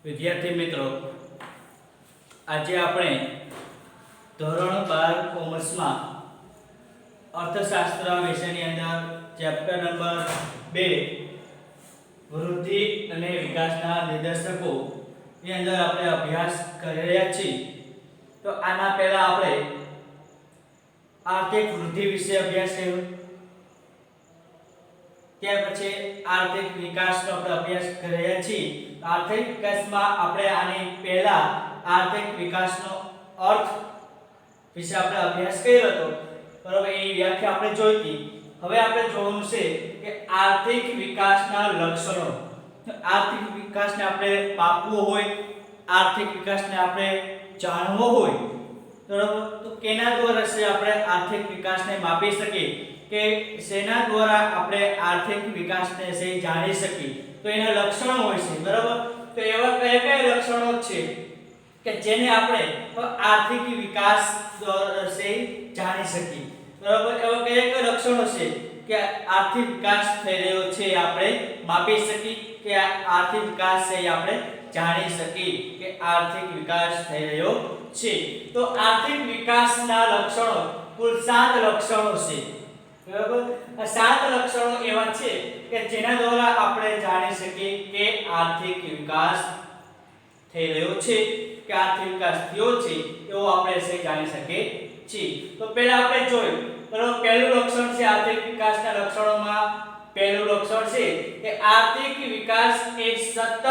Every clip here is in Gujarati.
વિદ્યાર્થી મિત્રો, આજે આપણે ધોરણ 12 કોમર્સમાં અર્થશાસ્ત્ર વિષયની અંદર ચેપ્ટર નંબર 2 વૃદ્ધિ અને વિકાસના નિર્દેશકો ની અંદર આપણે અભ્યાસ કરી રહ્યા છીએ. તો આના પહેલા આપણે આર્થિક વૃદ્ધિ વિશે અભ્યાસ કર્યો, ત્યાર પછી આર્થિક વિકાસનો આપણે અભ્યાસ કરી રહ્યા છીએ. આર્થિક વિકાસમાં આપણે આની પહેલા આર્થિક વિકાસનો અર્થ વિશે આપણે અભ્યાસ કર્યો હતો, બરોબર. એની વ્યાખ્યા આપણે જોઈ હતી. હવે આપણે જોવાનું છે કે આર્થિક વિકાસના લક્ષણો. આર્થિક વિકાસને આપણે માપવો હોય, આર્થિક વિકાસને આપણે જાણવો હોય, બરોબર, તો કેના દ્વારા છે આપણે આર્થિક વિકાસને માપી શકીએ, કે શેના દ્વારા આપણે આર્થિક વિકાસને છે જાણી શકીએ? તો એના લક્ષણો હોય છે, બરાબર. તો એવા કયા કયા લક્ષણો છે કે જેને આપણે આર્થિક વિકાસ દ્વારા છે જાણી શકીએ, બરાબર. એવા કયા કયા લક્ષણો છે કે આર્થિક વિકાસ થઈ રહ્યો છે આપણે માપી શકીએ, કે આર્થિક વિકાસ છે આપણે જાણી શકીએ કે આર્થિક વિકાસ થઈ રહ્યો છે? તો આર્થિક વિકાસના લક્ષણો કુલ 7 લક્ષણો છે, બરાબર. આ 7 લક્ષણો એવા છે કે જેના દ્વારા આપણે જાણી શકીએ કે આર્થિક વિકાસ થઈ રહ્યો છે, કે આર્થિક વિકાસ થયો છે, એવો આપણે છે જાણી શકીએ છીએ. તો પહેલા આપણે જોયું, બરાબર. પહેલું લક્ષણ છે આર્થિક વિકાસના લક્ષણોમાં પહેલું લક્ષણ છે કે આર્થિક વિકાસ એ સતત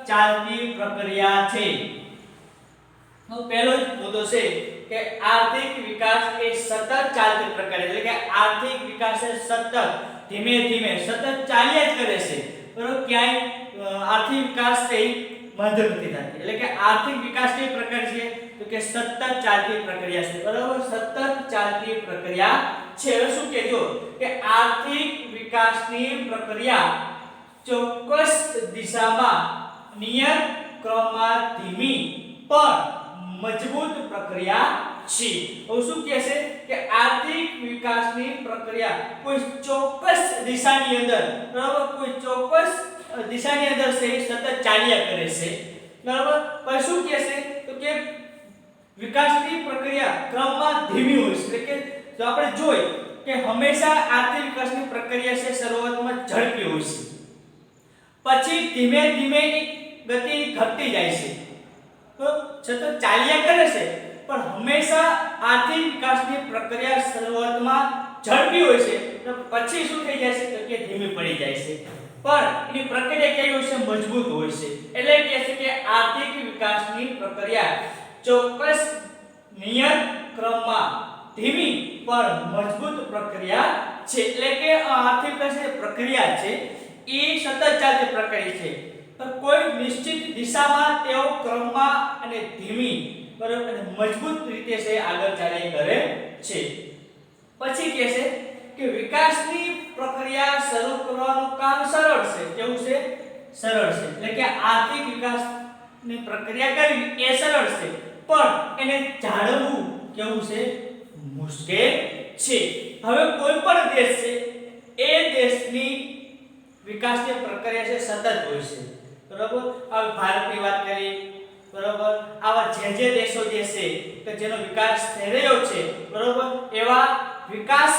ચાલતી પ્રક્રિયા છે. તો પહેલો જ મુદ્દો છે કે આર્થિક વિકાસ એ સતત ચાલતી પ્રક્રિયા, એટલે કે આર્થિક વિકાસ એ સતત ધીમે ધીમે સતત ચાલ્યા જ કરે છે, બરોબર. ક્યાંય આર્થિક વિકાસ છે મંદ નથી થતી, એટલે કે આર્થિક વિકાસની પ્રક્રિયા છે તો કે સતત ચાલતી પ્રક્રિયા છે, બરોબર. સતત ચાલતી પ્રક્રિયા છે. હવે શું કહેજો કે આર્થિક વિકાસની પ્રક્રિયા ચોક્કસ દિશામાં નિયત ક્રમમાં ધીમી પણ મજબૂત પ્રક્રિયા છે. હવે શું કહે છે કે આર્થિક વિકાસની પ્રક્રિયા કોઈ ચોક્કસ દિશાની અંદર, બરાબર, કોઈ ચોક્કસ દિશાની અંદર છે સતત ચાલ્યા કરે છે, બરાબર. પણ શું કહે છે તો કે વિકાસની પ્રક્રિયા ક્રમમાં ધીમી હોય છે, એટલે કે જો આપણે જોઈ કે હંમેશા આર્થિક વિકાસની પ્રક્રિયા છે શરૂઆતમાં ઝડપી હોય છે, પછી ધીમે ધીમે ગતિ ઘટતી જાય છે. તો સતત ચાલ્યા કરે છે, પણ હંમેશા આર્થિક વિકાસની પ્રક્રિયા શરૂઆતમાં ઝડપી હોય છે, તો પછી શું થઈ જાય છે તો કે ધીમી પડી જાય છે, પણ એની પ્રક્રિયા કેવી હોય છે? મજબૂત હોય છે. એટલે કહે છે કે આર્થિક વિકાસની પ્રક્રિયા ચોક્કસ નિયત ક્રમમાં ધીમી પણ મજબૂત પ્રક્રિયા છે. એટલે કે આર્થિક વિકાસની પ્રક્રિયા છે એ સતત ચાલતી પ્રક્રિયા છે, પણ કોઈ નિશ્ચિત દિશામાં તેઓ ક્રમમાં અને ધીમી, બરાબર, અને મજબૂત રીતે છે આગળ ચાલ્યા કરે છે. પછી કહે છે કે વિકાસની પ્રક્રિયા શરૂ કરવાનું કામ સરળ છે. કેવું છે? સરળ છે. એટલે કે આર્થિક વિકાસની પ્રક્રિયા કરવી એ સરળ છે, પણ એને જાળવવું કેવું છે? મુશ્કેલ છે. હવે કોઈ પણ દેશ છે એ દેશની વિકાસની પ્રક્રિયા છે સતત હોય છે, બરાબર. આ ભારતની વાત કરી, બરાબર. આવા જે દેશો જે છે કે જેનો વિકાસ થઈ રહ્યો છે, બરાબર, એવા વિકાસ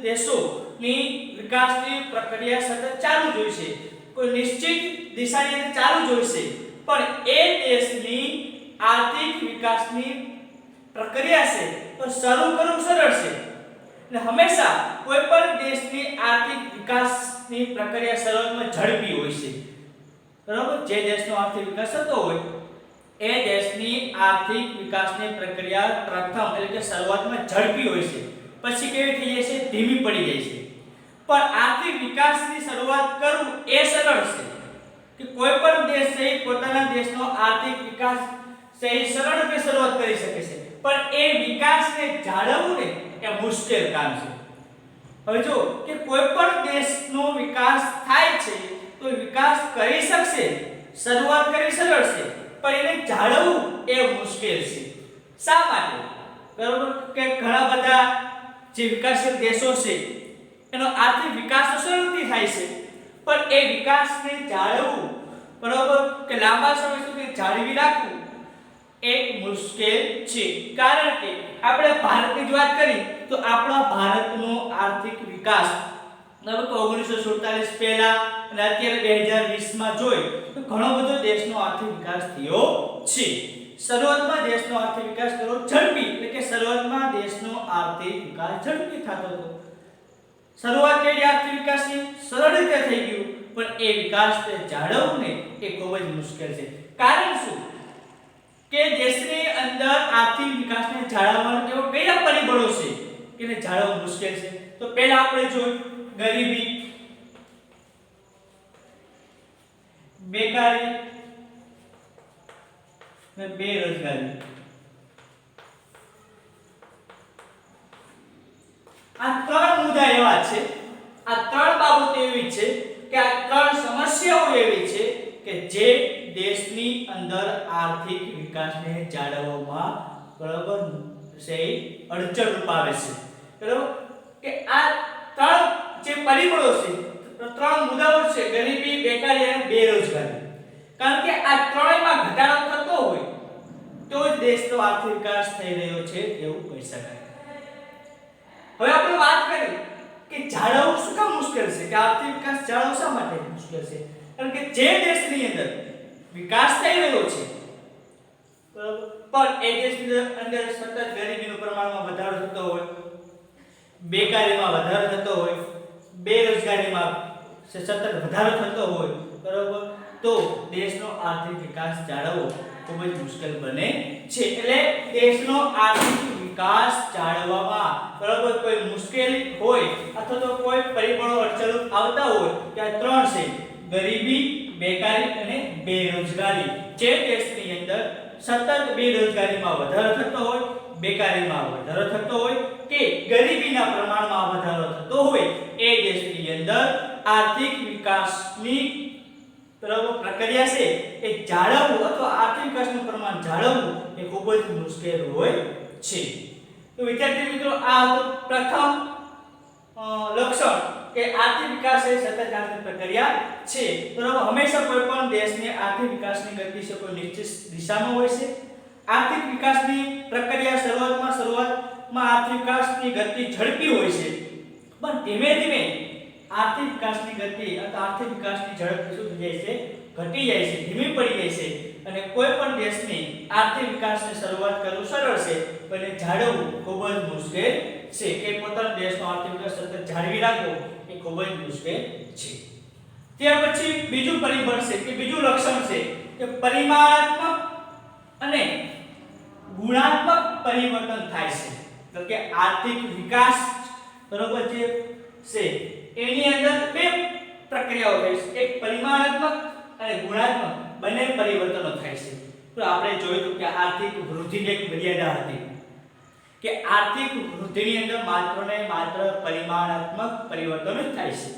દેશોની વિકાસની પ્રક્રિયા સતત ચાલુ જ હોય છે, કોઈ નિશ્ચિત દિશાની અંદર ચાલુ જ હોય છે, પણ એ દેશની આર્થિક વિકાસની પ્રક્રિયા છે તો શરૂ કરવું સરળ છે. અને હંમેશા કોઈ પણ દેશની આર્થિક વિકાસની પ્રક્રિયા શરૂઆતમાં ઝડપી હોય છે, બરાબર. જે દેશનો આર્થિક વિકાસ થતો હોય એ દેશની આર્થિક વિકાસની પ્રક્રિયા પ્રથમ, એટલે કે શરૂઆતમાં ઝડપી હોય છે, પછી કેવી થઈ જાય છે? ધીમી પડી જાય છે. પણ આર્થિક વિકાસની શરૂઆત કરવું એ સરળ છે, કે કોઈ પણ દેશ છે પોતાના દેશનો આર્થિક વિકાસ છે સરળ રીતે શરૂઆત કરી શકે છે, પણ એ વિકાસને જાળવવું ને એ મુશ્કેલ કામ છે. હવે જો કે કોઈ પણ દેશનો વિકાસ થાય છે તો વિકાસ કરી શકશે, શરૂઆત કરી સરળ છે, પણ એને જાળવવું એ મુશ્કેલ છે. શા માટે? બરાબર, કે ઘણા બધા જે વિકાસશીલ દેશો છે એનો આર્થિક વિકાસ તો સરળથી થાય છે, પણ એ વિકાસને જાળવવું, બરાબર, કે લાંબા સમય સુધી જાળવી રાખવું એ મુશ્કેલ છે, કારણ કે આપણે ભારતની જ વાત કરી તો આપણા ભારતનો આર્થિક વિકાસ 1947 પહેલા અને અત્યારે 2020 માં જોઈ તો ઘણો બધો દેશનો આર્થિક વિકાસ થયો છે. શરૂઆતમાં દેશનો આર્થિક વિકાસ થોડો ઝડપી, એટલે કે શરૂઆતમાં દેશનો આર્થિક વિકાસ ઝડપી થતો હતો. શરૂઆત કરી આર્થિક વિકાસની સરળ રીતે થઈ ગયું, પણ એ વિકાસને જાળવવું ને એ ખૂબ જ મુશ્કેલ છે. કારણ શું કે દેશની અંદર આર્થિક વિકાસને જાળવવાના એવા કયા પરિબળો છે કે એને જાળવવું મુશ્કેલ છે? તો પહેલા આપણે જોઈ ગરીબી, બેકારી અને બેરોજગારી. આ ત્રણ મુદ્દા એવા છે, આ ત્રણ બાબતો એવી છે કે આ ત્રણ સમસ્યાઓ એવી છે કે જે દેશની અંદર આર્થિક વિકાસને જાળવવામાં બરાબર છે અડચણરૂપ આવે છે. બરાબર કે આ ત્રણ જે પરિબળો છે, ત્રણ મુદ્દાઓ છે, ગરીબી, બેકારી અને બેરોજગારી. કારણ કે આ ત્રણેયમાં ઘટાડો થતો હોય તો જ દેશનો આર્થિક વિકાસ થઈ રહ્યો છે એવું કહી શકાય. હવે આપણે વાત કરી કે જાળવવું શું કામ મુશ્કેલ છે, કે આર્થિક વિકાસ જાળવવો શા માટે મુશ્કેલ છે? કારણ કે જે દેશની અંદર વિકાસ થઈ રહ્યો છે બરાબર, પણ એ દેશની અંદર સતત ગરીબીનું પ્રમાણમાં વધારો થતો હોય, બેકારીમાં વધારો થતો હોય, બેરોજગારીમાં સતત વધારો થતો હોય બરાબર, તો દેશનો આર્થિક વિકાસ જાળવવો ખૂબ જ મુશ્કેલ બને છે. એટલે દેશનો આર્થિક વિકાસ જાળવવામાં બરાબર કોઈ મુશ્કેલી હોય અથવા તો કોઈ પરિબળો અડચણો આવતા હોય કે આ ત્રણ છે, ગરીબી, બેકારી અને બેરોજગારી. જે દેશની અંદર સતત બેરોજગારીમાં વધારો થતો હોય, બેકારીમાં વધારો થતો હોય કે ગરીબીના પ્રમાણમાં વધારો થતો હોય, એ દેશની અંદર આર્થિક વિકાસની પ્રક્રિયા છે એ જાળવવું અથવા આર્થિક વિકાસનું પ્રમાણ જાળવવું એ ખૂબ જ મુશ્કેલ હોય છે. તો વિદ્યાર્થી મિત્રો, આ પ્રથમ લક્ષણ કે આર્થિક વિકાસ એ સતત આર્થિક પ્રક્રિયા છે. બરાબર, હંમેશા કોઈ પણ દેશની આર્થિક વિકાસની ગતિ છે કોઈ નિશ્ચિત દિશામાં હોય છે. આર્થિક વિકાસની પ્રક્રિયા શરૂઆતમાં આર્થિક વિકાસની ગતિ ઝડપી હોય છે, પણ ધીમે ધીમે આર્થિક વિકાસની ગતિ અથવા આર્થિક વિકાસની ઝડપ શું થઈ જાય છે? ઘટી જાય છે, ધીમી પડી જાય છે. અને કોઈ પણ દેશની આર્થિક વિકાસની શરૂઆત કરવું સરળ છે, પણ એ જાળવવું ખૂબ જ મુશ્કેલ છે. કે પોતાના દેશનો આર્થિક વિકાસ સતત જાળવી રાખવો એ ખૂબ જ મુશ્કેલ છે. ત્યાર પછી બીજું પરિબળ છે કે બીજું લક્ષણ છે કે પરિમાણાત્મક અને ગુણાત્મક પરિવર્તન થાય છે. એટલે કે આર્થિક વિકાસ બરોબર જે છે એની અંદર બે પ્રક્રિયાઓ થાય છે, એક પરિમાણાત્મક અને ગુણાત્મક બંને પરિવર્તનો થાય છે. તો આપણે જોયું કે આર્થિક વૃદ્ધિની એક મર્યાદા હતી કે આર્થિક વૃદ્ધિની અંદર માત્ર ને માત્ર પરિમાણાત્મક પરિવર્તન જ થાય છે.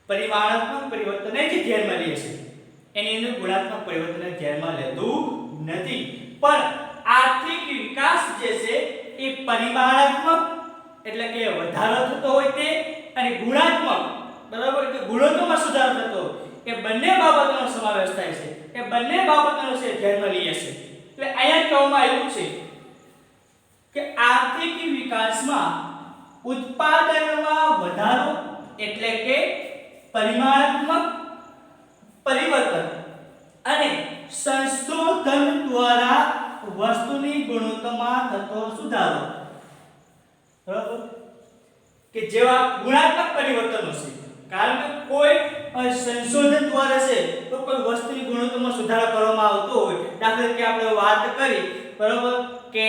પરિમાણાત્મક પરિવર્તન જ ધ્યાનમાં લે છે, એની અંદર ગુણાત્મક પરિવર્તન ધ્યાનમાં લેતું નથી. પણ આર્થિક વિકાસ જે છે એ પરિમાણાત્મક એટલે કે વધારો થતો હોય તે, અને ગુણાત્મક બરાબર કે ગુણોત્તરમાં સુધારો થતો હોય, એ બંને બાબતોનો સમાવેશ થાય છે. એ બંને બાબતોનો છે ધ્યાનમાં લઈએ છે. એટલે અહીંયા કહેવામાં આવ્યું છે કે આર્થિક વિકાસમાં ઉત્પાદનમાં વધારો એટલે કે પરિમાણાત્મક પરિવર્તન અને સંશોધન દ્વારા વસ્તુની ગુણવત્તામાં થતો સુધારો બરાબર કે જેવા ગુણાત્મક પરિવર્તનો છે. કારણ કે કોઈ સંશોધન દ્વારા છે તો કોઈ વસ્તુની ગુણવત્તામાં સુધારો કરવામાં આવતો હોય, દાખલા તરીકે આપણે વાત કરી બરાબર કે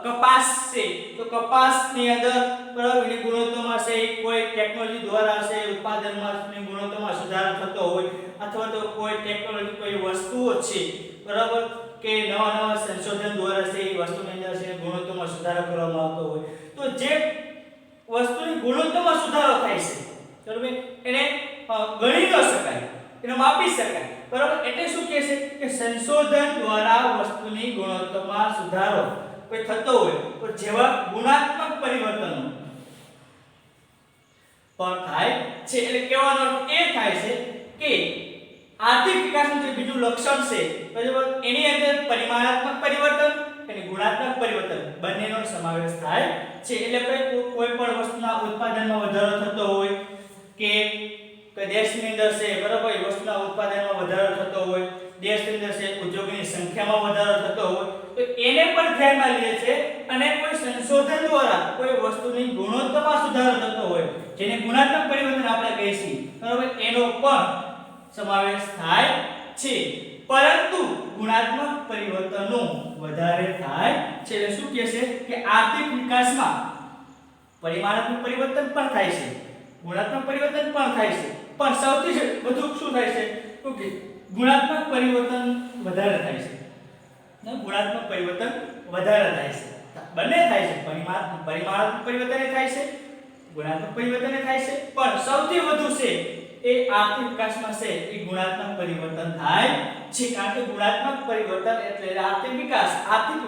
કપાસ છે તો કપાસની અંદર બરાબર એની ગુણવત્તામાં છે કોઈ ટેકનોલોજી દ્વારા છે ઉત્પાદનમાં ની ગુણવત્તામાં સુધારો થતો હોય, અથવા તો કોઈ ટેકનોલોજી કોઈ વસ્તુઓ છે બરાબર કે નવા સંશોધન દ્વારા છે એ વસ્તુની અંદર છે ગુણવત્તામાં સુધારો કરવામાં આવતો હોય, તો જે વસ્તુની ગુણવત્તામાં સુધારો થાય છે બરાબર એને ગણી ન શકાય, એને માપી શકાય બરાબર. એટલે શું કહે છે કે સંશોધન દ્વારા વસ્તુની ગુણવત્તામાં સુધારો કોઈ થતો હોય તો જેવા ગુણાત્મક પરિવર્તનો પણ થાય છે. એટલે કહેવાનો અર્થ એ થાય છે કે આર્થિક વિકાસનું જે બીજું લક્ષણ છે બરાબર એની અંદર પરિમાણાત્મક પરિવર્તન અને ગુણાત્મક પરિવર્તન બંનેનો સમાવેશ થાય છે એટલે કોઈ પણ વસ્તુના ઉત્પાદનમાં વધારો થતો હોય કે દેશની અંદર છે બરાબર એ વસ્તુના ઉત્પાદનમાં વધારો થતો હોય દેશની અંદર છે ઉદ્યોગની સંખ્યામાં વધારો થતો હોય તો એને પણ ધ્યાનમાં લે છે અને કોઈ સંશોધન દ્વારા કોઈ વસ્તુની ગુણવત્તામાં સુધારો થતો હોય જેને ગુણાત્મક પરિવર્તન આપણે કહીએ છીએ બરાબર એનો પણ સમાવેશ થાય છે પરંતુ ગુણાત્મક પરિવર્તનો વધારે થાય છે એટલે શું કહે છે કે આર્થિક વિકાસમાં પરિમાણાત્મક પરિવર્તન પણ થાય છે ગુણાત્મક પરિવર્તન પણ થાય છે પણ સૌથી વધુ શું થાય છે કે ગુણાત્મક પરિવર્તન વધારે થાય છે ને ગુણાત્મક પરિવર્તન વધારે થાય છે બંને થાય છે પરિમાણાત્મક પરિવર્તન થાય છે ગુણાત્મક પરિવર્તન થાય છે પણ સૌથી વધુ છે એ આર્થિક વિકાસમાં છે એ ગુણાત્મક પરિવર્તન થાય છે કારણ કે ગુણાત્મક પરિવર્તન એટલે આર્થિક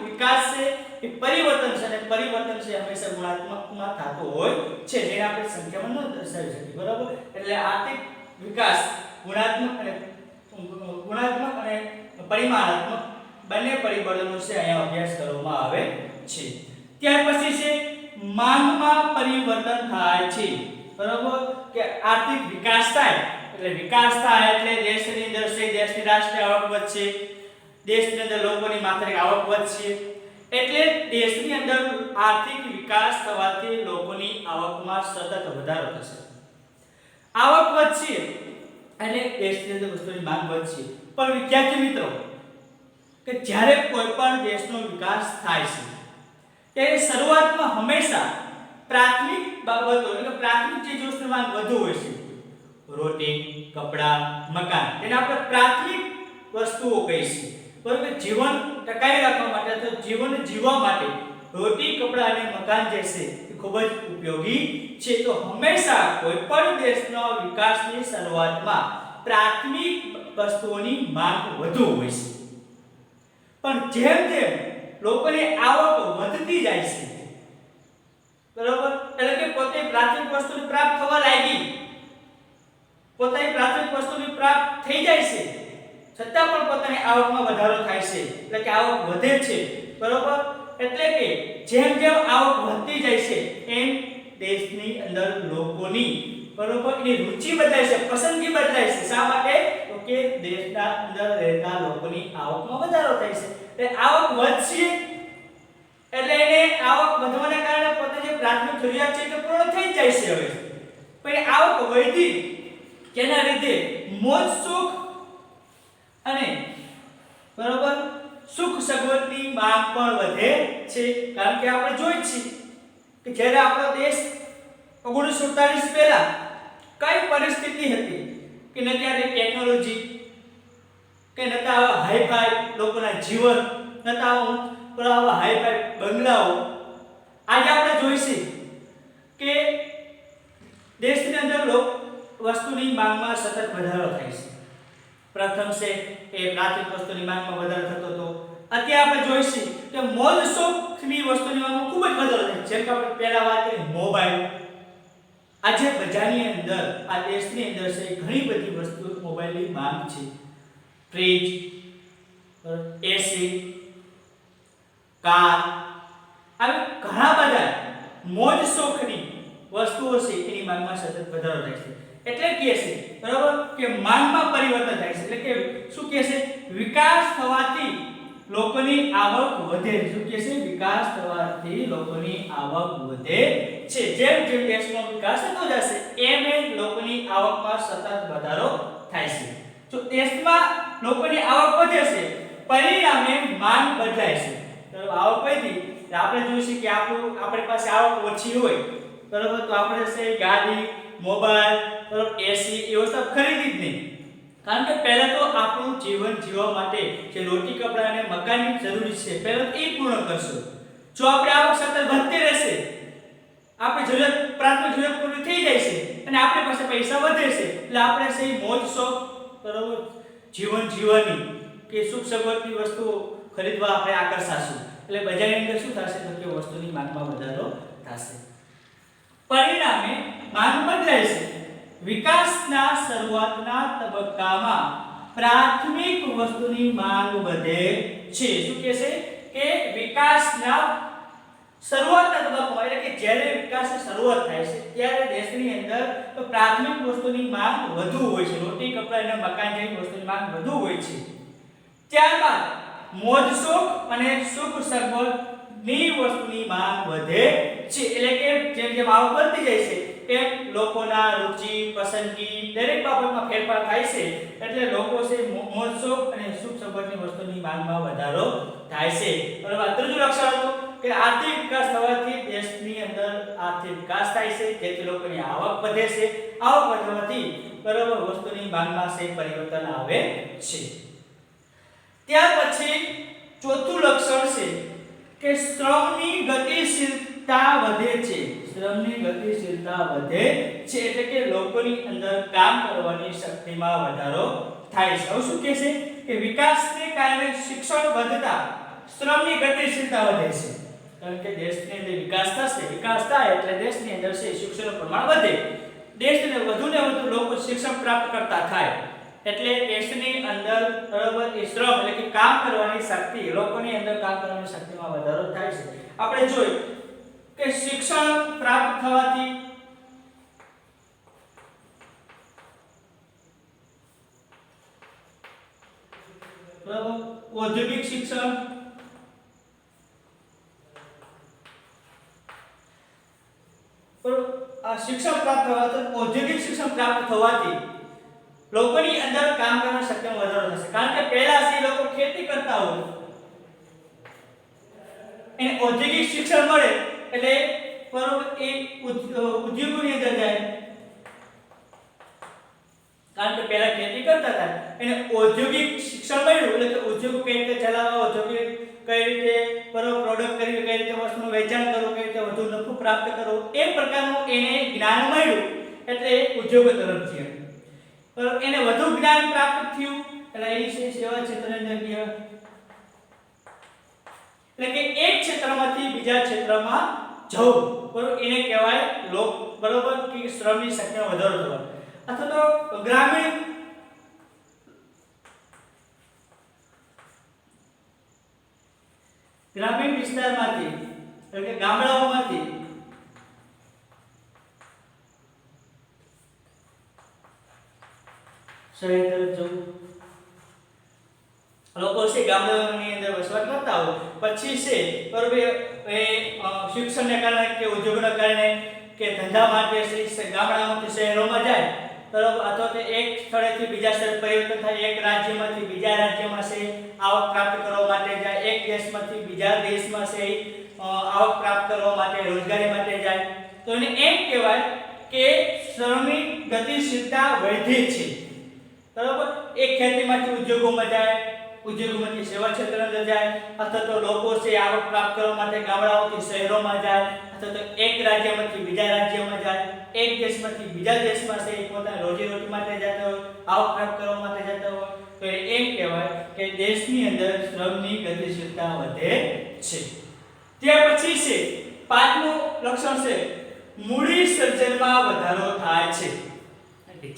વિકાસ છે એ પરિવર્તન છે અને પરિવર્તન છે હંમેશા ગુણાત્મકમાં થતો હોય છે જેને આપણે સંખ્યામાં ન દર્શાવી શકીએ બરાબર એટલે આર્થિક વિકાસ ગુણાત્મક અને પરિમાણાત્મક બંને પરિબળોનો છે અહીંયા અભ્યાસ કરવામાં આવે છે ત્યાર પછી છે માંગમાં પરિવર્તન થાય છે બરાબર કે આર્થિક વિકાસ થાય એટલે દેશની અંદર છે દેશની રાષ્ટ્રીય આવક વધશે દેશની અંદર લોકોની માત્રાની આવક વધશે એટલે દેશની અંદર આર્થિક વિકાસ થવાથી લોકોની આવકમાં સતત વધારો થશે આવક વધશે એટલે દેશની અંદર વસ્તુની માંગ વધશે પણ વિદ્યાર્થી મિત્રો કે જ્યારે કોઈ પણ દેશનો વિકાસ થાય છે ત્યારે શરૂઆતમાં હંમેશા પ્રાથમિક બાબતો એટલે પ્રાથમિક ચીજવસ્તુની માંગ વધુ હોય છે રોટી કપડાં મકાન એને આપણે પ્રાથમિક વસ્તુઓ કહીશું બરાબર જીવન ટકાવી રાખવા માટે અથવા જીવન જીવવા માટે રોટી કપડાં અને મકાન જે છે એ ખૂબ જ ઉપયોગી છે તો હંમેશા કોઈ પણ દેશના વિકાસની શરૂઆતમાં પ્રાથમિક વસ્તુઓની માંગ વધુ હોય છે પણ જેમ જેમ લોકોની આવક વધતી જાય છે બરાબર એટલે કે પોતે પ્રાથમિક વસ્તુની પ્રાપ્ત થવા લાગી પોતાની પ્રાથમિક વસ્તુની પ્રાપ્ત થઈ જાય છે છતાં પણ પોતાની આવકમાં વધારો થાય છે એટલે કે આવક વધે છે બરાબર એટલે કે જેમ જેમ આવક વધતી જાય છે એમ દેશની અંદર લોકોની બરાબર એની રુચિ બદલાય છે પસંદગી બદલાય છે શા માટે તો કે દેશના અંદર રહેતા લોકોની આવકમાં વધારો થાય છે એટલે આવક વધશે એટલે એને આવક વધવાના કારણે પોતે જે પ્રાથમિક જરૂરિયાત છે તે પૂર્ણ થઈ જાય છે હવે પણ આવક વધી તેના લીધે મોજ સુખ અને બરાબર સુખ સગવડની માંગ પણ વધે છે કારણ કે આપણે જોઈ છીએ કે જ્યારે આપણો દેશ 1947 પહેલા કઈ પરિસ્થિતિ હતી કે ન ત્યારે ટેકનોલોજી કે નતા હાઈફાઈ લોકોના જીવન નતા આવા હાઈફાઈ બંગલાઓ આજે આપણે જોઈશું કે દેશની અંદર વસ્તુની માંગમાં સતત વધારો થાય છે પ્રથમ છે એ પ્રાથમિક વસ્તુની માંગમાં વધારો થતો હતો અત્યારે આપણે જોઈશું કે મોજ શોખની વસ્તુની માંગમાં ખૂબ જ વધારો થાય જેમ કે આપણે પહેલા વાત કરી મોબાઈલ આજે બજારની અંદર આ દેશની અંદર છે ઘણી બધી વસ્તુઓ મોબાઈલની માંગ છે ફ્રીજ એસી કાર આવી ઘણા બધા મોજ શોખની વસ્તુઓ છે એની માંગમાં સતત વધારો થાય છે એટલે કે છે બરાબર કે માંગમાં પરિવર્તન થાય છે એટલે કે શું કહે છે વિકાસ થવાથી લોકોની આવક વધે શું કહે છે વિકાસ થવાથી લોકોની આવક વધે છે જેમ જેમ દેશનો વિકાસ થતો જશે એમ લોકોની આવકમાં સતત વધારો થાય છે જો દેશમાં લોકોની આવક વધે છે પરિણામે માંગ બદલાય છે તો આવક વધી આપણે જોઈશું કે આપણી પાસે આવક ઓછી હોય બરાબર તો આપણે છે ગાડી મોબાઈલ બરાબર એસી એ વસ્તુ ખરીદી જ નહીં કારણ કે પહેલા તો આપણું જીવન જીવવા માટે જે રોટી કપડાં અને મકાનની જરૂરી છે પહેલા એ પૂર્ણ કરશું જો આપણે આવક સતત વધતી રહેશે આપણી જરૂરિયાત પ્રાથમિક જરૂરિયાત પૂરી થઈ જાય છે અને આપણી પાસે પૈસા વધે છે એટલે આપણે છે મોજ શોખ બરાબર જીવન જીવવાની કે સુખ સગવડની વસ્તુઓ ખરીદવા આપણે આકર્ષાશું એટલે બજારની અંદર શું થશે તો કે વસ્તુની માંગમાં વધારો થશે પરિણામે માંગ બદલાય છે વિકાસના શરૂઆતના તબક્કામાં પ્રાથમિક વસ્તુની માંગ વધે છે. શું કહે છે કે વિકાસના શરૂઆતના તબક્કામાં એટલે કે જ્યારે વિકાસની શરૂઆત થાય છે ત્યારે દેશની અંદર પ્રાથમિક વસ્તુની માંગ વધુ હોય છે. રોટી કપડાં અને મકાન જેવી વસ્તુની માંગ વધુ હોય છે. ત્યારબાદ મોજ શોખ અને સુખ સગવડની વસ્તુની માંગ વધે છે. એટલે કે જેમ જેમ આવક વધતી જાય છે એમ લોકોના રુચિ પસંદગી દરેક બાબતમાં ફેરફાર થાય છે. એટલે લોકો છે મોજ શોખ અને સુખ સગવડની વસ્તુની માંગમાં વધારો થાય છે. બરાબર. ત્રીજું લક્ષણ હતું કે આર્થિક વિકાસ થવાથી દેશની અંદર આર્થિક વિકાસ થાય છે, જેથી લોકોની આવક વધે છે. આવક વધવાથી બરાબર વસ્તુની માંગમાં છે પરિવર્તન આવે છે. ત્યાર પછી ચોથું લક્ષણ છે કે શ્રમની ગતિશીલતા વધે છે. શ્રમની ગતિશીલતા વધે છે એટલે કે લોકોની અંદર કામ કરવાની શક્તિમાં વધારો થાય છે. હવે શું કહે છે કે વિકાસને કારણે શિક્ષણ વધતા શ્રમની ગતિશીલતા વધે છે. કારણ કે દેશની અંદર વિકાસ થશે, વિકાસ થાય એટલે દેશની અંદર છે શિક્ષણનું પ્રમાણ વધે. દેશને વધુને વધુ લોકો શિક્ષણ પ્રાપ્ત કરતા થાય એટલે દેશની અંદર બરાબર એ શ્રમ એટલે કે કામ કરવાની શક્તિ, લોકોની અંદર કામ કરવાની શક્તિમાં વધારો થાય છે. આપણે જોયું કે શિક્ષણ પ્રાપ્ત થવાથી બરાબર ઔદ્યોગિક શિક્ષણ શિક્ષણ પ્રાપ્ત થવાથી ઔદ્યોગિક શિક્ષણ પ્રાપ્ત થવાથી લોકોની અંદર કામ કરવાની શક્તિમાં વધારો થશે. કારણ કે પહેલા જે લોકો ખેતી કરતા હોય એને ઔદ્યોગિક શિક્ષણ મળે એટલે બરોબર એ ઉદ્યોગોની અંદર જાય. કારણ કે પહેલા ખેતી કરતા હતા એને ઔદ્યોગિક શિક્ષણ મળ્યું એટલે કે ઉદ્યોગ કઈ રીતે ચલાવવા, ઔદ્યોગિક કઈ રીતે બરોબર પ્રોડક્ટ કરી, કઈ રીતે વસ્તુનું વેચાણ કરવું, કઈ રીતે વધુ નફો પ્રાપ્ત કરવો એ પ્રકારનું એને જ્ઞાન મળ્યું એટલે ઉદ્યોગો તરફ ગયા. બરોબર એને વધુ જ્ઞાન પ્રાપ્ત થયું એટલે એ છે સેવા ક્ષેત્રની અંદર ગયા. એટલે કે એક ક્ષેત્રમાંથી બીજા ક્ષેત્રમાં જવું બરોબર એને કહેવાય બરોબર કે શ્રમની શક્તિમાં વધારો થવો. અથવા તો ગ્રામીણ વિસ્તારમાંથી એટલે કે ગામડાઓમાંથી શહેર તરફ જવું. લોકો છે ગામડાઓની અંદર વસવાટ કરતા હોય પછી છે બરોબર એ શિક્ષણને કારણે કે ઉદ્યોગોના કારણે કે ધંધા માટે છે ગામડામાંથી શહેરોમાં જાય બરોબર. અથવા તો એક સ્થળેથી બીજા સ્થળે પરિવર્તન થાય, એક રાજ્યમાંથી બીજા રાજ્યમાં છે આવક પ્રાપ્ત કરવા માટે જાય, એક દેશમાંથી બીજા દેશમાં છે આવક પ્રાપ્ત કરવા માટે રોજગારી માટે જાય. તો એને એમ કહેવાય કે શ્રમની ગતિશીલતા વધે છે. બરોબર. એક ખેતીમાંથી ઉદ્યોગોમાં જાય, ઉદ્યોગોમાંથી સેવા ક્ષેત્રમાં જાય, અથવા તો લોકો છે આવક પ્રાપ્ત કરવા માટે ગામડાઓથી શહેરોમાં જાય, અથવા તો એક રાજ્યમાંથી બીજા રાજ્યમાં જાય, એક દેશમાંથી બીજા દેશમાં છે પોતાની રોજીરોટી માટે જતા હોય, આવક પ્રાપ્ત કરવા માટે જતા હોય. તો એમ કહેવાય કે દેશની અંદર શ્રમની ગતિશીલતા વધે છે. ત્યાર પછી છે પાંચમું લક્ષણ છે મૂડી સર્જનમાં વધારો થાય છે.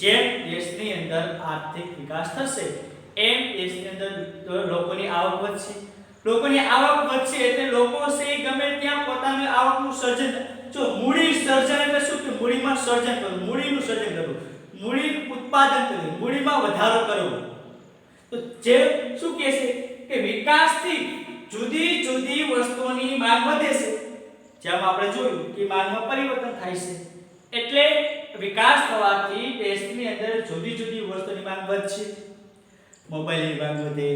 જેમ દેશની અંદર આર્થિક વિકાસ થશે એમ દેશની અંદર લોકોની આવક વધશે. લોકોની આવક વધશે એટલે લોકો છે ગમે ત્યાં પોતાની આવકનું સર્જન. જો મૂડી સર્જન એટલે શું કે મૂડીમાં સર્જન કરવું, મૂડીનું સર્જન કરવું, મૂડી ઉત્પાદન કરવું, મૂડીમાં વધારો કરવો. તો જે શું કહે છે કે વિકાસથી જુદી જુદી વસ્તુઓની માંગ વધે છે. જેમ આપણે જોયું કે માંગમાં પરિવર્તન થાય છે એટલે વિકાસ થવાથી દેશની અંદર જુદી જુદી વસ્તુની માંગ વધશે. મોબાઈલની માંગ વધે,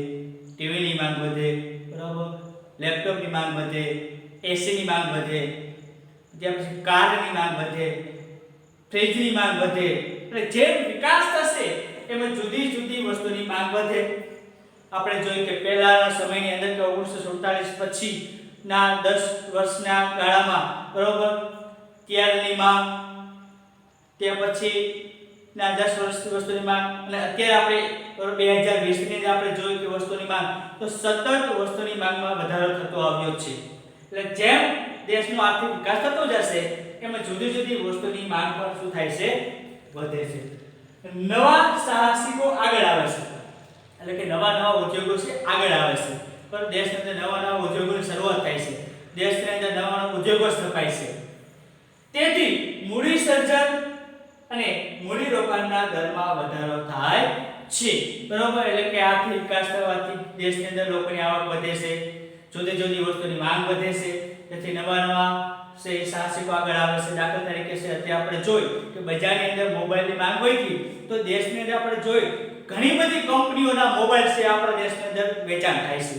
ટીવીની માંગ વધે, બરાબર, લેપટોપની માંગ વધે, એસીની માંગ વધે, ત્યાર પછી કારની માંગ વધે, ફ્રીજની માંગ વધે. એટલે જેમ વિકાસ થશે એમાં જુદી જુદી વસ્તુની માંગ વધે. આપણે જોયું કે પહેલાના સમયની અંદર કે 1947 પછીના 10 વર્ષના ગાળામાં બરાબર ત્યારની માંગ, ત્યાર પછી ના 10 વર્ષની વસ્તુની માંગ અને અત્યારે આપણે 2020 ની આપણે જોયું કે વસ્તુની માંગ તો સતત વસ્તુની માંગમાં વધારો થતો આવ્યો છે. એટલે જેમ દેશનો આર્થિક વિકાસ થતો જશે એમાં જુદી જુદી વસ્તુની માંગ પણ શું થાય છે વધે છે. નવા સાહસિકો આગળ આવે છે. એટલે કે નવા નવા ઉદ્યોગો છે આગળ આવે છે, પણ દેશની અંદર નવા નવા ઉદ્યોગોની શરૂઆત થાય છે, દેશની અંદર નવા નવા ઉદ્યોગો સ્થપાય છે. તેથી મૂડી સર્જન અને મૂડી રોકાણના દરમાં વધારો થાય છે, બરોબર. એટલે કે આર્થિક વિકાસ થવાથી દેશની અંદર લોકોની આવક વધે છે, જુદી જુદી વસ્તુની માંગ વધે છે, તેથી નવા નવા સાહસિકો આગળ આવે છે. દાખલા તરીકે છે અત્યારે આપણે જોઈ કે બજારની અંદર મોબાઈલની માંગ વધી, તો દેશની અંદર આપણે જોઈ ઘણી બધી કંપનીઓના મોબાઈલ છે આપણા દેશની અંદર વેચાણ થાય છે.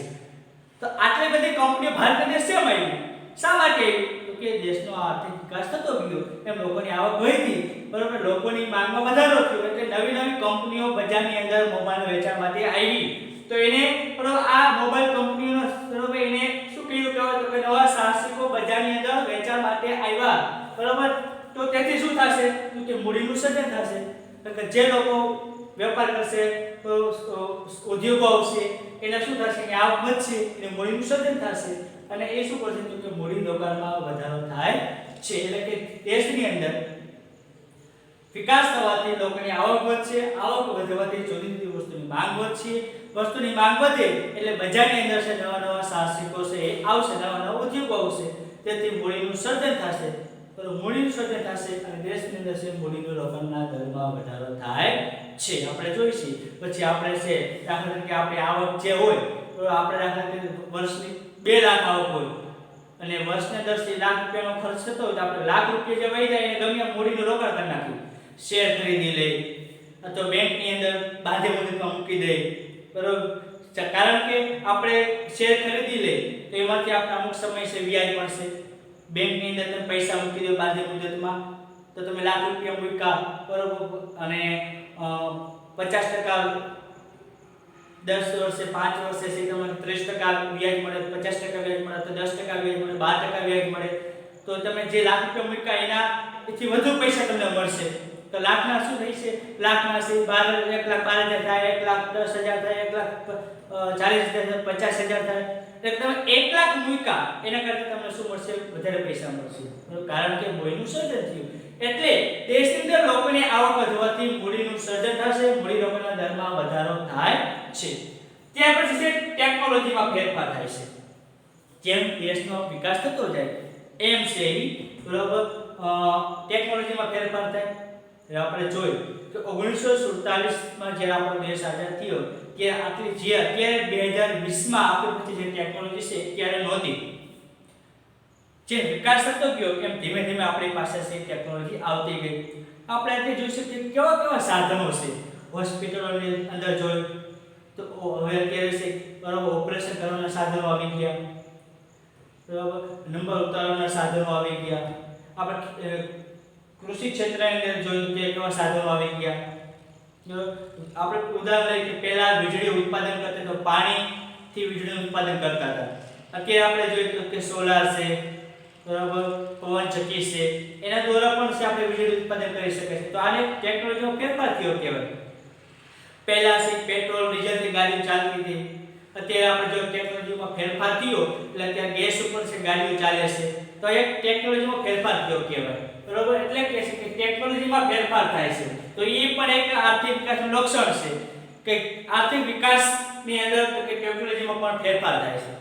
તો આટલી બધી કંપનીઓ ભારત દેશ શેમ આવી? શા માટે? તો કે દેશનો આર્થિક વિકાસ થતો ગયો, એમ લોકોની આવક વધી, બરોબર, લોકોની માંગમાં વધારો થયો, એટલે નવી નવી કંપનીઓ બજારની અંદર મોબાઈલ વેચાણ માટે આવી. તો એને આ મોબાઈલ કંપનીઓનો બરોબર એને શું કહ્યું કહેવાય? તો કે નવા સાહસિકો બજારની અંદર વેચાણ માટે આવ્યા, બરોબર. તો તેથી શું થશે? તો કે મૂડીનું સર્જન થશે, કે જે લોકો વેપાર કરશે, ઉદ્યોગો આવશે, એને શું થશે કે આવક વધશે, એટલે મૂડીનું સર્જન થશે, અને એ શું કરશે? તો કે મૂડી રોકાણમાં વધારો થાય છે. એટલે કે દેશની અંદર વિકાસ થવાથી લોકોની આવક વધશે, આવક વધવાથી જુદી જુદી વસ્તુની માંગ વધશે, વસ્તુની માંગ વધે એટલે બજારની અંદર છે નવા નવા સાહસિકો છે એ આવશે, નવા નવા ઉદ્યોગો આવશે, તેથી મૂડીનું સર્જન થશે, તો મૂડીનું સર્જન થશે અને દેશની અંદર છે મૂડીનું રોકાણના દરમાં વધારો થાય છે. આપણે જોઈશું પછી આપણે છે દાખલા તરીકે આપણી આવક જે હોય, તો આપણે દાખલા તરીકે વર્ષની 2 લાખ આવક હોય અને વર્ષને 10 લાખ રૂપિયાનો ખર્ચ થતો હોય, તો આપણે લાખ રૂપિયા જે વહી જાય એને ગમે મૂડીનું રોકાણ કરી નાખીએ, શેર ખરીદી લે અથવા બેંકની અંદર બાધે મુદતમાં મૂકી દે, બરોબર. કારણ કે આપણે શેર ખરીદી લે તો એમાંથી આપણે અમુક સમય છે વ્યાજ મળશે, બેંકની અંદર તમે પૈસા મૂકી દો બાધે મુદતમાં, તો તમે લાખ રૂપિયા મૂક્યા, બરોબર, અને 50% 10 વર્ષે 5 વર્ષે છે તમને 30% વ્યાજ મળે, 50% વ્યાજ મળે, તો 10% વ્યાજ મળે, 12% વ્યાજ મળે, તો તમે જે લાખ રૂપિયા મૂક્યા એના એથી વધુ પૈસા તમને મળશે. તો લાખના શું થઈ છે? લાખના છે 1,12,000 થાય, 1,10,000 થાય, 1,40,000 થાય, 50,000 થાય, એટલે તમે 1 લાખ મૂક્યા એના કરતા તમને શું મળશે? વધારે પૈસા મળશે, કારણ કે મૂડીનું સર્જન થયું. એટલે દેશની અંદર લોકોની આવક વધવાથી મૂડીનું સર્જન થશે, મૂડી રોકાણના દરમાં વધારો થાય છે. ત્યાર પછી છે ટેકનોલોજીમાં ફેરફાર થાય છે. જેમ દેશનો વિકાસ થતો જાય એમ છે બરોબર ટેકનોલોજીમાં ફેરફાર થાય. આપણે જોઈ કે 1947 માં જ્યારે આપણો દેશ આઝાદ થયો કે આટલી જે અત્યારે 2020 માં આપણી પાસે જે ટેકનોલોજી છે ત્યારે નહોતી. જે વિકાસ થતો ગયો એમ ધીમે ધીમે આપણી પાસે છે ટેકનોલોજી આવતી ગઈ. આપણે અત્યારે જોઈ શકીએ કેવા કેવા સાધનો છે. હોસ્પિટલોની અંદર જોઈ તો હવે અત્યારે છે બરાબર ઓપરેશન કરવાના સાધનો આવી ગયા, બરાબર નંબર ઉતારવાના સાધનો આવી ગયા. આપણે કૃષિ ક્ષેત્રની અંદર જોયું કે કેવા સાધનો આવી ગયા. આપણે ઉદાહરણ લઈએ કે પહેલા વીજળી ઉત્પાદન કરતા તો પાણીથી વીજળીનું ઉત્પાદન કરતા હતા. અત્યારે આપણે જોઈએ કે સોલાર છે, બરાબર પવન ચક્કી છે, એના દ્વારા પણ છે આપણે વીજળી ઉત્પાદન કરી શકીએ છીએ. તો આને ટેકનોલોજીનો ફેરફાર થયો કહેવાય. પહેલા છે પેટ્રોલ ડીઝલથી ગાડી ચાલતી હતી, અત્યારે આપણે જો ટેકનોલોજીમાં ફેરફાર થયો એટલે અત્યારે ગેસ ઉપર છે ગાડીઓ ચાલે છે. તો એક ટેકનોલોજીમાં ફેરફાર થયો કહેવાય, બરોબર. એટલે કે છે કે ટેકનોલોજીમાં ફેરફાર થાય છે તો એ પણ એક આર્થિક વિકાસનું લક્ષણ છે કે આર્થિક વિકાસની અંદર તો કે ટેકનોલોજીમાં પણ ફેરફાર થાય છે.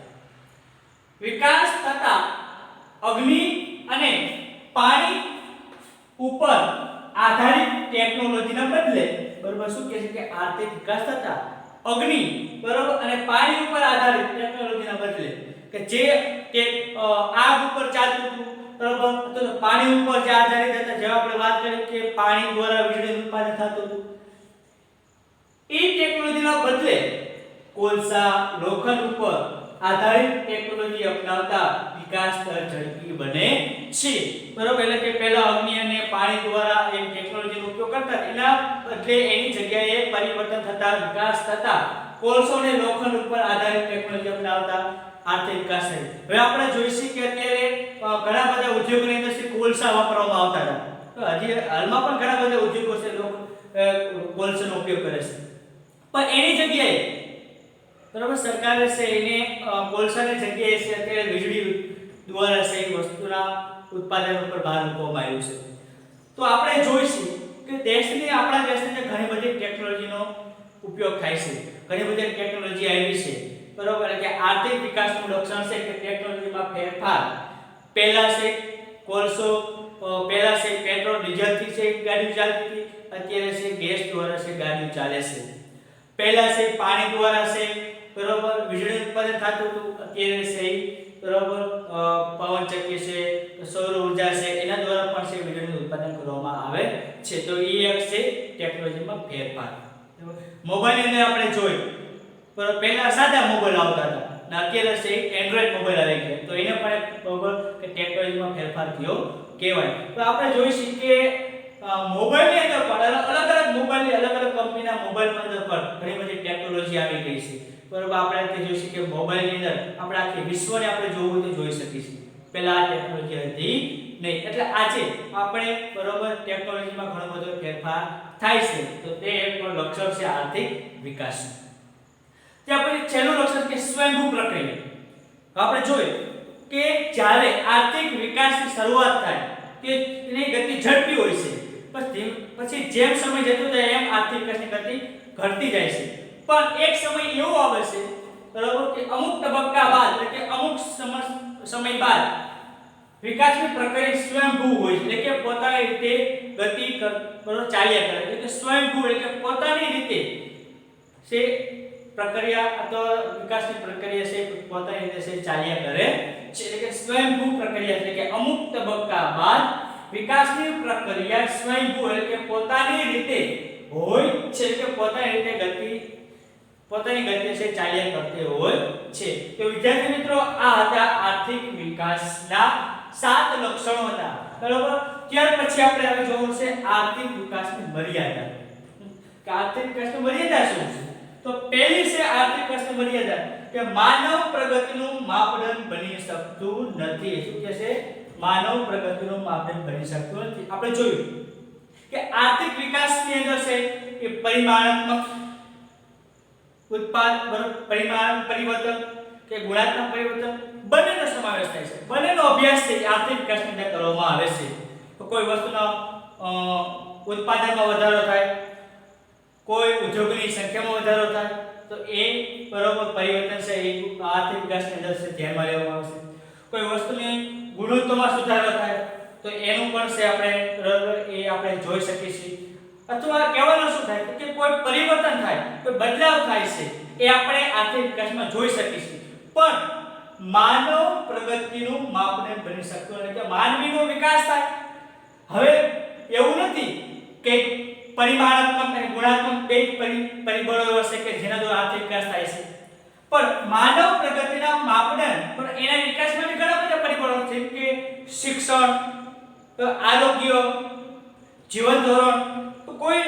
વિકાસ થતા અગ્નિ અને પાણી ઉપર આધારિત ટેકનોલોજીના બદલે બરોબર શું કહે છે કે આર્થિક વિકાસ થતા અગ્નિ બરોબર અને પાણી ઉપર આધારિત ટેકનોલોજીના બદલે કે જે આગ ઉપર ચાલતું હતું બરોબર તો પાણી ઉપર જે આધારિત હતા, જેવા આપણે વાત કરી કે પાણી દ્વારા વીજળીનું ઉત્પાદન થતું હતું, એ ટેકનોલોજીના બદલે કોલસા લોખંડ ઉપર આધારિત ટેકનોલોજી અપનાવતા વિકાસ દર ઝડપી બને છે, બરોબર. એટલે કે પહેલા અગ્નિ અને પાણી દ્વારા એક ટેકનોલોજીનો ઉપયોગ કરતા એના બદલે એની જગ્યાએ પરિવર્તન થતા વિકાસ થતા કોલસો અને લોખંડ ઉપર આધારિત ટેકનોલોજી અપનાવતા આર્થિક વિકાસ થાય. હવે આપણે જોઈશું કે અત્યારે ઘણા બધા ઉદ્યોગોની અંદર કોલસા વાપરવામાં આવતા હતા, તો હજી હાલમાં પણ ઘણા બધા ઉદ્યોગો છે લોકો કોલસાનો ઉપયોગ કરે છે, પણ એની જગ્યાએ બરાબર સરકારે છે એને કોલસાની જગ્યાએ છે અત્યારે વીજળી દ્વારા છે વસ્તુના ઉત્પાદન ઉપર ભાર મૂકવામાં આવ્યું છે. તો આપણે જોઈશું કે આપણા દેશની ઘણી બધી ટેકનોલોજીનો ઉપયોગ થાય છે, ઘણી બધી ટેકનોલોજી આવી છે, બરોબર. એટલે કે આર્થિક વિકાસનું લક્ષણ છે કે ટેકનોલોજીમાં ફેરફાર. પહેલા છે કોલસો, પહેલા છે પેટ્રોલ ડીઝલ થી છે ગાડીઓ ચાલતી હતી, અત્યારે છે ગેસ દ્વારા છે ગાડીઓ ચાલે છે. પહેલા છે પાણી દ્વારા છે, બરોબર, વીજળી ઉત્પાદન થતું હતું, અત્યારે છે બરોબર પવન ચક્કી છે, સૌર ઉર્જા છે, એના દ્વારા પણ છે વીજળીનું ઉત્પાદન કરવામાં આવે છે. તો એ એક છે ટેકનોલોજીમાં ફેરફાર. મોબાઈલ ની અંદર આપણે જોયું, બરોબર, પહેલા સાદા મોબાઈલ આવતા હતા અને અત્યારે છે એન્ડ્રોઈડ મોબાઈલ આવી ગયા, તો એને પણ બરોબર કે ટેકનોલોજીમાં ફેરફાર થયો કહેવાય. તો આપણે જોઈશું કે મોબાઈલ ની અંદર પણ અલગ-અલગ મોબાઈલ, અલગ-અલગ કંપનીના મોબાઈલમાં અંદર પણ ઘણી બધી ટેકનોલોજી આવી ગઈ છે, બરોબર. આપણે તે જોઈશું કે મોબાઈલ ની અંદર આપણે આખી વિશ્વને આપણે જોવું તો જોઈ શકીશું, પહેલા આ ટેકનોલોજી હતી નહીં. એટલે આજે આપણે બરોબર ટેકનોલોજીમાં ઘણો બધો ફેરફાર થાય છે, તો તે એક લક્ષણ છે આર્થિક વિકાસનું. ત્યાં પછી છેલ્લું લક્ષણ કે સ્વયંભૂ પ્રક્રિયા. આપણે જોયું કે જ્યારે આર્થિક વિકાસની શરૂઆત થાય કે તેની ગતિ ઝડપી હોય છે, પછી જેમ સમય જતો જાય એમ આર્થિક વિકાસની ગતિ ઘટતી જાય છે. પણ એક સમય એવો આવે છે, બરાબર, કે અમુક તબક્કા બાદ એટલે કે અમુક સમય બાદ વિકાસની પ્રક્રિયા સ્વયંભૂ હોય છે, એટલે કે પોતાની રીતે ગતિ બરાબર ચાલ્યા કરે, એટલે કે સ્વયંભૂ એટલે કે પોતાની રીતે છે પ્રક્રિયા અથવા વિકાસની પ્રક્રિયા છે પોતાની રીતે છે ચાલ્યા કરે છે. એટલે કે સ્વયંભૂ પ્રક્રિયા એટલે કે અમુક તબક્કા બાદ વિકાસની પ્રક્રિયા સ્વયંભૂ એટલે કે પોતાની રીતે હોય છે, એટલે કે પોતાની રીતે પોતાની ગતિએ છે ચાલ્યા કરતી હોય છે. તો વિદ્યાર્થી મિત્રો, આ હતા આર્થિક વિકાસના 7 લક્ષણો હતા, બરાબર. ત્યાર પછી આપણે હવે જોવું છે આર્થિક વિકાસની મર્યાદા. કે આર્થિક વિકાસની મર્યાદા શું છે? તો પહેલી છે આર્થિક વિકાસની મર્યાદા કે માનવ પ્રગતિનું માપદંડ બની શકતું નથી. શું કે છે? માનવ પ્રગતિનું માપદંડ બની શકતું નથી. આપણે જોયું કે આર્થિક વિકાસની અંદર છે કે પરિમાણાત્મક પરિમાણ પરિવર્તન કે ગુણાત્મક પરિવર્તન બંનેનો સમાવેશ થાય છે. બંનેનો અભ્યાસ છે આર્થિક વિકાસની અંદર કરવામાં આવે છે. તો કોઈ વસ્તુના ઉત્પાદનમાં વધારો થાય, કોઈ ઉદ્યોગની સંખ્યામાં વધારો થાય, તો એ બરોબર પરિવર્તન છે એ આર્થિક વિકાસની અંદર છે ધ્યાનમાં લેવામાં આવે છે. કોઈ વસ્તુની ગુણવત્તામાં સુધારો થાય, તો એનું પણ છે આપણે બરોબર એ આપણે જોઈ શકીએ છીએ. અથવા કહેવાનું શું થાય કે કોઈ પરિવર્તન થાય, કોઈ બદલાવ થાય છે, એ આપણે આર્થિક વિકાસમાં જોઈ શકીએ છીએ. પણ માનવ પ્રગતિનું માપદંડ બની શકતું નથી કે માનવીનો વિકાસ થાય. હવે એવું નથી કે પરિમાણાત્મક અને ગુણાત્મક બે પરિબળો હશે કે જેના દ્વારા આર્થિક વિકાસ થાય છે, પણ માનવ પ્રગતિના માપદંડ પણ એના વિકાસ માટે ઘણા બધા પરિબળો છે, કે શિક્ષણ, આરોગ્ય, જીવન ધોરણ. તો કોઈ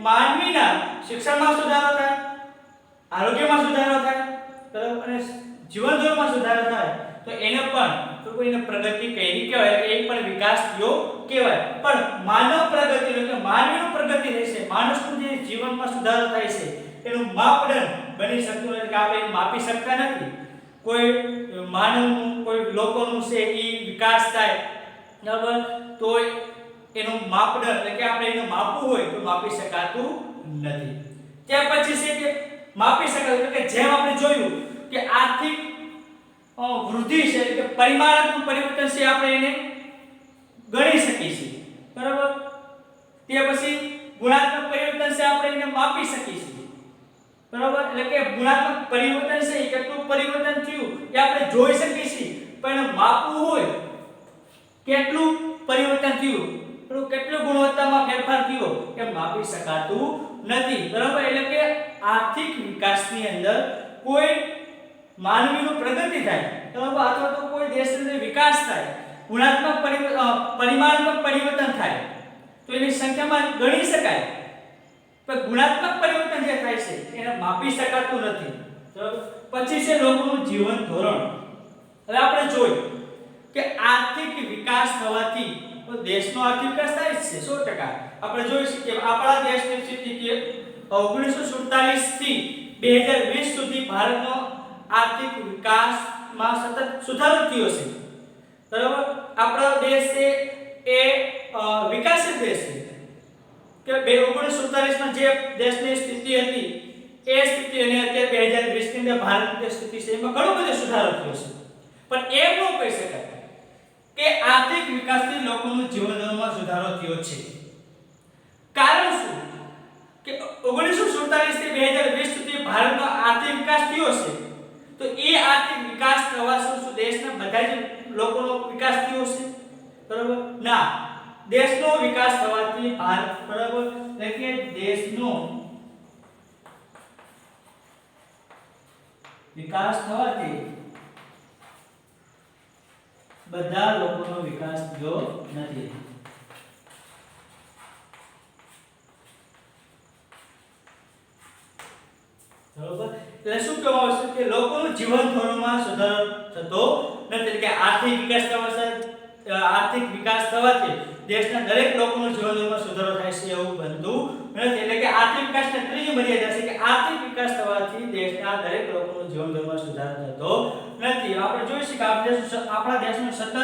માનવીના શિક્ષણમાં સુધારો થાય, આરોગ્યમાં સુધારો થાય, બરાબર, અને જીવન ધોરણમાં સુધારો થાય, તો એને પણ તો કોઈને પ્રગતિ કહેવી કહેવાય, એ પણ વિકાસ થયો કહેવાય. પણ માનવ પ્રગતિ એટલે કે માનવીનો પ્રગતિ રહેશે, માણસનું જે જીવનમાં સુધારો થાય છે એનું માપદંડ બની શકતું નથી, કે આપણે માપી શકતા નથી. કોઈ માનવનું કોઈ લોકોનું છે એ વિકાસ થાય, બરાબર, તો એનું માપદંડ એટલે કે આપણે એનું માપવું હોય તો માપી શકાતું નથી. ત્યાર પછી છે કે માપી શકાય એટલે કે જેમ આપણે જોયું કે આર્થિક વૃદ્ધિ છે એટલે કે પરિમાણાત્મક પરિવર્તન છે આપણે એને ગણી શકીએ છીએ, બરાબર. તે પછી ગુણાત્મક પરિવર્તન છે આપણે એને માપી શકીએ છીએ, બરાબર. એટલે કે ગુણાત્મક પરિવર્તન છે એ કેટલું પરિવર્તન થયું એ આપણે જોઈ શકીએ છીએ, પણ માપવું હોય કેટલું પરિવર્તન થયું, કેટલું ગુણવત્તામાં ફેરફાર થયો એ માપી શકાતું નથી, બરાબર. એટલે કે આર્થિક વિકાસની અંદર કોઈ માનવીનું પ્રગતિ થાય, બરાબર, અથવા તો કોઈ દેશનો વિકાસ થાય, ગુણાત્મક પરિમાણાત્મક પરિવર્તન થાય, તો એની સંખ્યામાં ગણી શકાય, પણ ગુણાત્મક પરિવર્તન જે થાય છે એને માપી શકાતું નથી, બરાબર. પછી છે લોકોનું જીવન ધોરણ. હવે આપણે જોયું કે આર્થિક વિકાસ થવાથી દેશનો આર્થિક વિકાસ થાય છે 100%. આપણે જોઈશું કે આપણા દેશની સ્થિતિ કે 1947 થી 2020 સુધી ભારતનો આર્થિક વિકાસમાં સતત સુધારો થયો છે, બરાબર. આપણો દેશ છે એ વિકસિત દેશ છે કે 1947 માં જે દેશની સ્થિતિ હતી એ સ્થિતિ અને અત્યારે 2020 ની અંદર ભારતની સ્થિતિ છે એમાં ઘણો બધો સુધારો થયો છે, પણ એમ ન કહી શકાય કે આર્થિક વિકાસથી લોકોનું જીવન ધોરણમાં સુધારો થયો છે. કારણ શું કે 1947 થી 2020 સુધી ભારતનો આર્થિક વિકાસ થયો છે, તો એ આર્થિક વિકાસ થવા શું દેશના બધા જ લોકોનો વિકાસ થયો છે? બરાબર ના, દેશનો વિકાસ થવાથી ભારત બરાબર એટલે કે દેશનો વિકાસ થવાથી બધા લોકોનો વિકાસ થયો નથી. બરાબર, એટલે શું કહેવામાં આવે છે કે લોકોનું જીવન ધોરણમાં સુધારો થતો નથી, એટલે કે આર્થિક વિકાસ થવાથી દેશના દરેક લોકોનું જીવન ધોરણમાં સુધારો થાય છે એવું બનતું નથી. એટલે કે આર્થિક વિકાસની ત્રીજી મર્યાદા છે કે આર્થિક વિકાસ થવાથી દેશના દરેક લોકોનું જીવન ધોરણમાં સુધારો થતો નથી. આપણે જોઈ શકીએ કે આપણા દેશનો સતત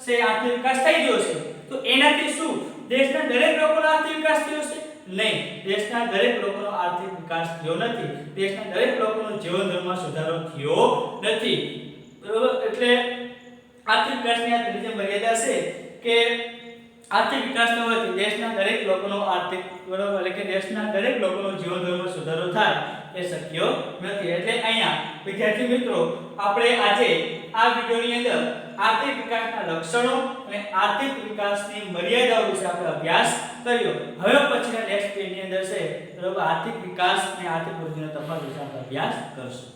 છે આર્થિક વિકાસ થઈ ગયો છે, તો એનાથી શું દેશના દરેક લોકોનો આર્થિક વિકાસ થયો છે? નહીં, દેશના દરેક લોકોનો આર્થિક વિકાસ થયો નથી. દેશના દરેક લોકોનો જીવન ધોરણમાં સુધારો થયો નથી. બરોબર, એટલે આર્થિક વિકાસની આ ત્રીજી મર્યાદા છે કે આર્થિક વિકાસ થવાથી દેશના દરેક લોકોનો આર્થિક બરોબર એટલે કે દેશના દરેક લોકોનો જીવન ધોરણમાં સુધારો થાય એ શક્ય નથી. એટલે અહીંયા વિદ્યાર્થી મિત્રો આપણે આજે આ વિડિયોની અંદર આર્થિક વિકાસના લક્ષણો અને આર્થિક વિકાસની મર્યાદાઓ વિશે આપણે અભ્યાસ કર્યો. હવે પછીના નેક્સ્ટ પેજની અંદર છે બરોબર આર્થિક વિકાસ અને આર્થિક વૃદ્ધિનો તફાવત વિશે આપણે અભ્યાસ કરશું.